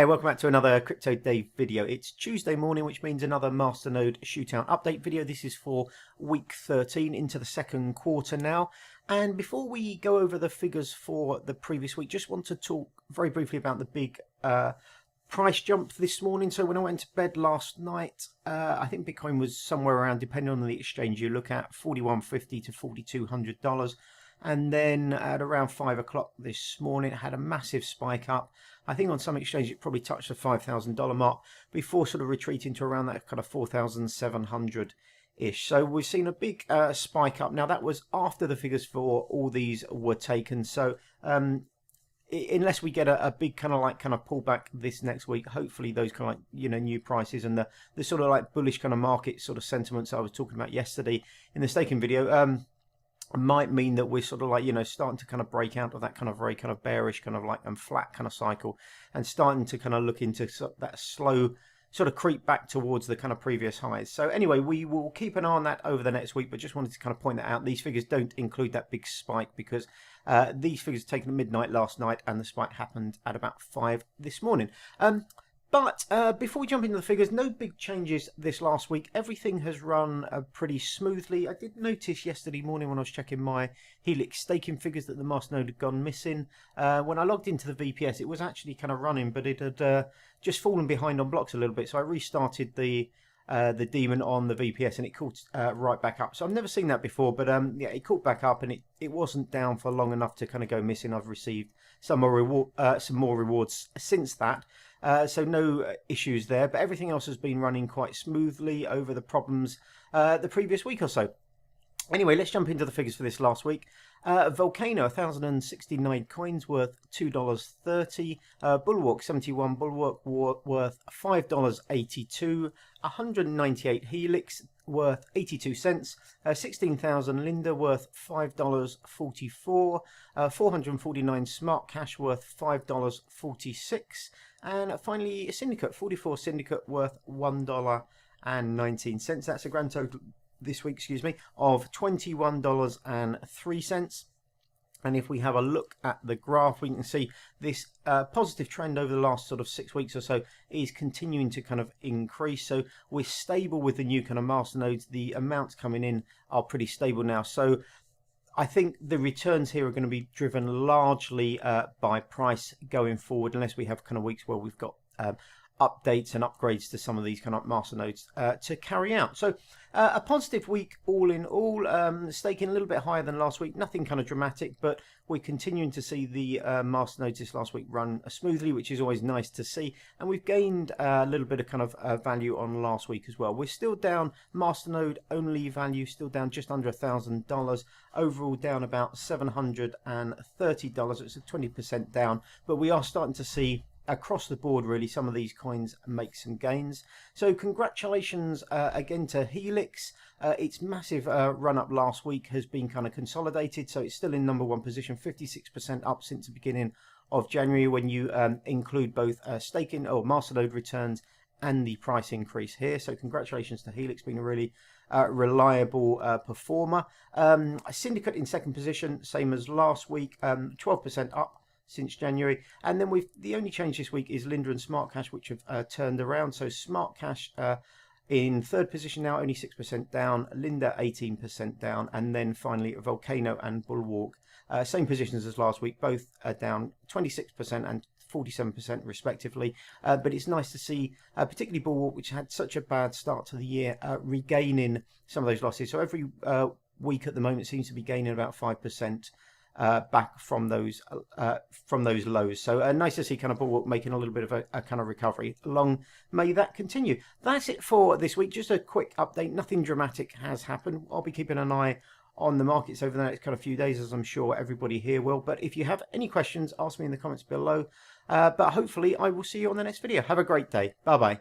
Hi, welcome back to another Crypto Dave video. It's Tuesday morning, which means another Masternode Shootout update video. This is for week 13 into the second quarter now. And before we go over the figures for the previous week, just want to talk very briefly about the big price jump this morning. So when I went to bed last night, I think Bitcoin was somewhere around, depending on the exchange you look at, $41.50 to $4,200. And then at around 5 o'clock this morning, it had a massive spike up. I think on some exchange it probably touched the $5,000 mark before sort of retreating to around that kind of 4,700-ish. So we've seen a big spike up. Now that was after the figures for all these were taken. So unless we get a big kind of pullback this next week, hopefully those kind of new prices and the sort of like bullish kind of market sort of sentiments I was talking about yesterday in the staking video might mean that we're sort of like starting to kind of break out of that kind of very kind of bearish kind of like flat kind of cycle and starting to kind of look into that slow sort of creep back towards the kind of previous highs. So anyway, we will keep an eye on that over the next week, but just wanted to kind of point that out. These figures don't include that big spike because these figures were taken at midnight last night and the spike happened at about 5 this morning. But before we jump into the figures, no big changes this last week. Everything has run pretty smoothly. I did notice yesterday morning when I was checking my Helix staking figures that the Masternode had gone missing. When I logged into the VPS, it was actually kind of running, but it had just fallen behind on blocks a little bit. So I restarted the daemon on the VPS and it caught right back up. So I've never seen that before, but yeah, it caught back up and it wasn't down for long enough to kind of go missing. I've received some more rewards since that. So no issues there, but everything else has been running quite smoothly over the problems the previous week or so. Anyway, let's jump into the figures for this last week. Vulcano, 1,069 coins worth $2.30. Bulwark, 71 Bulwark worth $5.82. 198 Helix worth 82 cents. 16,000 Linda worth $5.44. 449 SmartCash worth $5.46. And finally, Syndicate, 44 Syndicate worth $1.19. That's a grand total this week, of $21.03. And if we have a look at the graph, we can see this positive trend over the last sort of 6 weeks or so is continuing to kind of increase. So we're stable with the new kind of masternodes. The amounts coming in are pretty stable now. So I think the returns here are going to be driven largely by price going forward, unless we have kind of weeks where we've got updates and upgrades to some of these kind of masternodes to carry out. So a positive week all in all. Staking a little bit higher than last week, nothing kind of dramatic, but we're continuing to see the masternodes this last week run smoothly, which is always nice to see. And we've gained a little bit of kind of value on last week as well. We're still down, masternode only value still down just under $1,000, overall down about $730. It's a 20% down, but we are starting to see across the board really some of these coins make some gains. So congratulations again to Helix. Its massive run up last week has been kind of consolidated, so it's still in #1 position, 56% up since the beginning of January when you include both staking or masternode returns and the price increase here. So congratulations to Helix, being a really reliable performer. Syndicate in second position, same as last week, 12% up since January. And then the only change this week is Linda and SmartCash, which have turned around. So SmartCash in third position now, only 6% down. Linda 18% down. And then finally Vulcano and Bulwark, same positions as last week, both are down 26% and 47% respectively. But it's nice to see, particularly Bulwark, which had such a bad start to the year, regaining some of those losses. So every week at the moment seems to be gaining about 5%. Back from those lows. So nice to see kind of Bulwark making a little bit of a kind of recovery. Long may that continue. That's it for this week. Just a quick update. Nothing dramatic has happened. I'll be keeping an eye on the markets over the next kind of few days, as I'm sure everybody here will. But if you have any questions, ask me in the comments below. But hopefully I will see you on the next video. Have a great day. Bye bye.